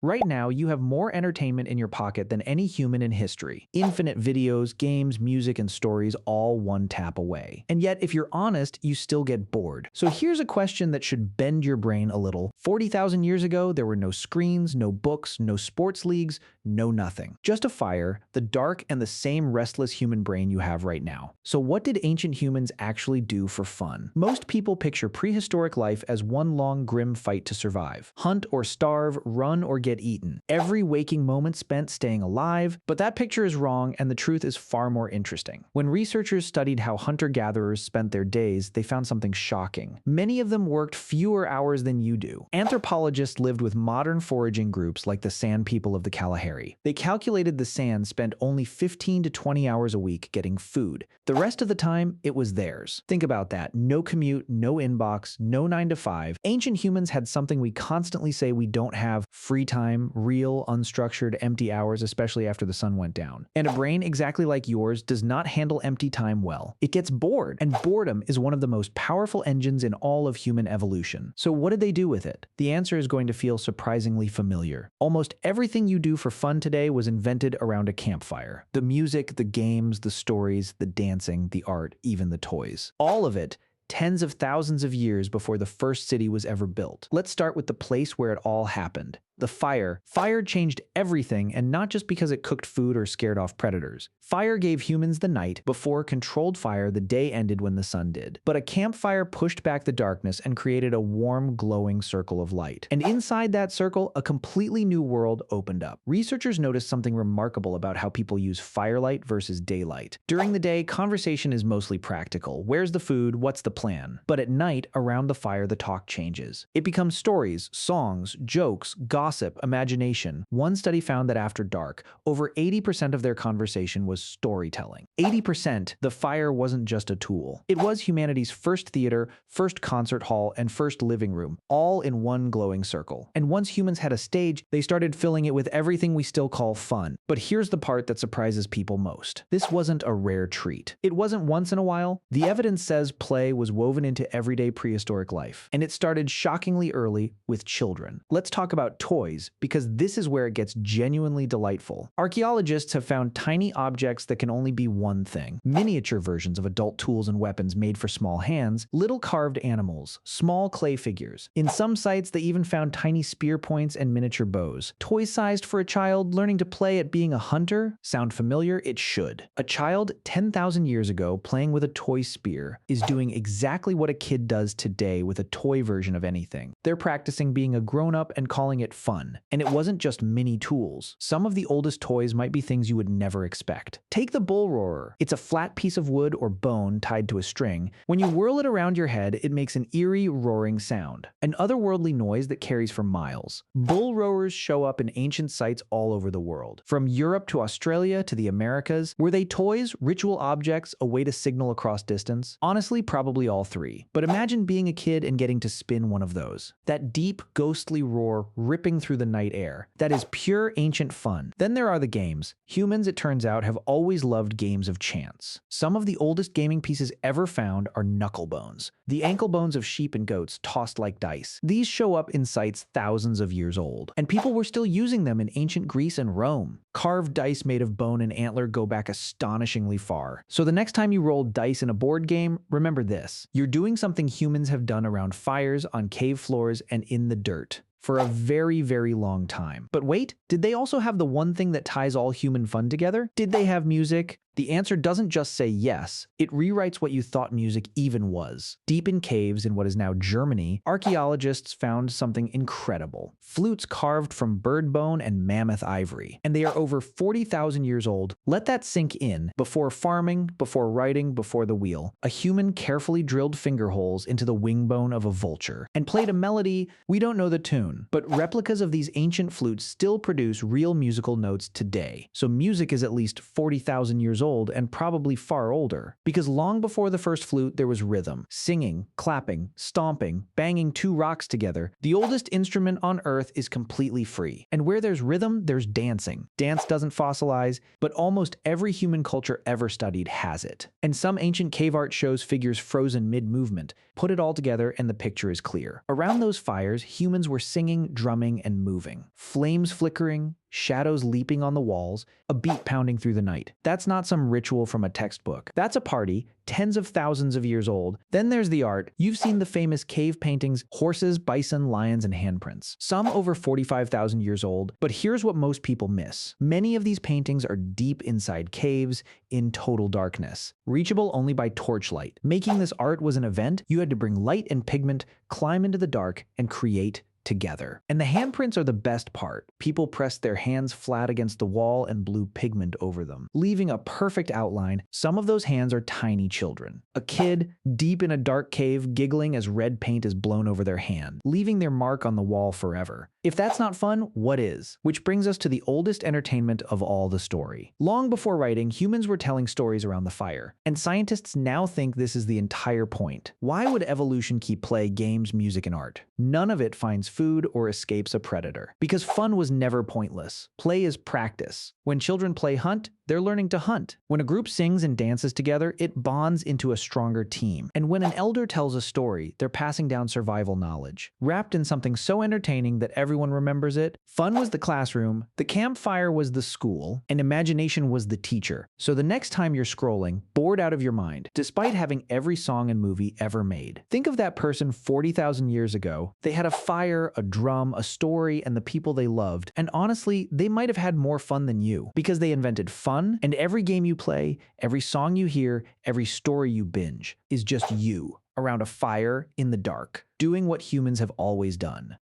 Right now, you have more entertainment in your pocket than any human in history. Infinite videos, games, music, and stories all one tap away. And yet, if you're honest, you still get bored. So here's a question that should bend your brain a little. 40,000 years ago, there were no screens, no books, no sports leagues, no nothing. Just a fire, the dark, and the same restless human brain you have right now. So what did ancient humans actually do for fun? Most people picture prehistoric life as one long grim fight to survive. Hunt or starve, run or get eaten. Every waking moment spent staying alive, but that picture is wrong and the truth is far more interesting. When researchers studied how hunter-gatherers spent their days, they found something shocking. Many of them worked fewer hours than you do. Anthropologists lived with modern foraging groups like the Sand People of the Kalahari. They calculated the Sand spent only 15 to 20 hours a week getting food. The rest of the time, it was theirs. Think about that. No commute, no inbox, no 9 to 5. Ancient humans had something we constantly say we don't have: free time, real, unstructured, empty hours, especially after the sun went down. And a brain exactly like yours does not handle empty time well. It gets bored, and boredom is one of the most powerful engines in all of human evolution. So what did they do with it? The answer is going to feel surprisingly familiar. Almost everything you do for fun today was invented around a campfire. The music, the games, the stories, the dancing, the art, even the toys. All of it tens of thousands of years before the first city was ever built. Let's start with the place where it all happened. The fire. Fire changed everything, and not just because it cooked food or scared off predators. Fire gave humans the night. Before controlled fire, the day ended when the sun did. But a campfire pushed back the darkness and created a warm, glowing circle of light. And inside that circle, a completely new world opened up. Researchers noticed something remarkable about how people use firelight versus daylight. During the day, conversation is mostly practical. Where's the food? What's the plan? But at night, around the fire, the talk changes. It becomes stories, songs, jokes, gossip, imagination. One study found that after dark, over 80% of their conversation was storytelling. 80%, the fire wasn't just a tool. It was humanity's first theater, first concert hall, and first living room, all in one glowing circle. And once humans had a stage, they started filling it with everything we still call fun. But here's the part that surprises people most. This wasn't a rare treat. It wasn't once in a while. The evidence says play was woven into everyday prehistoric life. And it started shockingly early with children. Let's talk about toys, because this is where it gets genuinely delightful. Archaeologists have found tiny objects that can only be one thing: miniature versions of adult tools and weapons made for small hands, little carved animals, small clay figures. In some sites, they even found tiny spear points and miniature bows. Toy-sized for a child learning to play at being a hunter? Sound familiar? It should. A child 10,000 years ago playing with a toy spear is doing exactly what a kid does today with a toy version of anything. They're practicing being a grown-up and calling it fun. And it wasn't just mini tools. Some of the oldest toys might be things you would never expect. Take the bull roarer. It's a flat piece of wood or bone tied to a string. When you whirl it around your head, it makes an eerie, roaring sound, an otherworldly noise that carries for miles. Bull roarers show up in ancient sites all over the world. From Europe to Australia to the Americas. Were they toys, ritual objects, a way to signal across distance? Honestly, probably all three. But imagine being a kid and getting to spin one of those. That deep, ghostly roar ripping through the night air. That is pure ancient fun. Then there are the games. Humans, it turns out, have always loved games of chance. Some of the oldest gaming pieces ever found are knuckle bones, the ankle bones of sheep and goats tossed like dice. These show up in sites thousands of years old, and people were still using them in ancient Greece and Rome. Carved dice made of bone and antler go back astonishingly far. So the next time you roll dice in a board game, remember this: you're doing something humans have done around fires, on cave floors, and in the dirt for a very, very long time. But wait, did they also have the one thing that ties all human fun together? Did they have music? The answer doesn't just say yes, it rewrites what you thought music even was. Deep in caves in what is now Germany, archaeologists found something incredible: flutes carved from bird bone and mammoth ivory. And they are over 40,000 years old. Let that sink in. Before farming, before writing, before the wheel, a human carefully drilled finger holes into the wing bone of a vulture and played a melody. We don't know the tune, but replicas of these ancient flutes still produce real musical notes today. So music is at least 40,000 years old and probably far older, because long before the first flute there was rhythm, singing, clapping, stomping, banging two rocks together. The oldest instrument on earth is completely free, and where there's rhythm, there's dancing. Dance doesn't fossilize, but almost every human culture ever studied has it. And some ancient cave art shows figures frozen mid-movement. Put it all together and the picture is clear. Around those fires, humans were singing, drumming, and moving. Flames flickering, shadows leaping on the walls, a beat pounding through the night. That's not some ritual from a textbook. That's a party, tens of thousands of years old. Then there's the art. You've seen the famous cave paintings, horses, bison, lions, and handprints. Some over 45,000 years old, but here's what most people miss. Many of these paintings are deep inside caves, in total darkness, reachable only by torchlight. Making this art was an event. You had to bring light and pigment, climb into the dark, and create together. And the handprints are the best part. People pressed their hands flat against the wall and blew pigment over them, leaving a perfect outline. Some of those hands are tiny children. A kid, deep in a dark cave, giggling as red paint is blown over their hand, leaving their mark on the wall forever. If that's not fun, what is? Which brings us to the oldest entertainment of all, the story. Long before writing, humans were telling stories around the fire, and scientists now think this is the entire point. Why would evolution keep play, games, music, and art? None of it finds food or escapes a predator. Because fun was never pointless. Play is practice. When children play hunt, they're learning to hunt. When a group sings and dances together, it bonds into a stronger team. And when an elder tells a story, they're passing down survival knowledge, wrapped in something so entertaining that everyone remembers it. Fun was the classroom, the campfire was the school, and imagination was the teacher. So the next time you're scrolling, bored out of your mind, despite having every song and movie ever made, think of that person 40,000 years ago. They had a fire, a drum, a story, and the people they loved. And honestly, they might have had more fun than you, because they invented fun, and every game you play, every song you hear, every story you binge is just you around a fire in the dark, doing what humans have always done.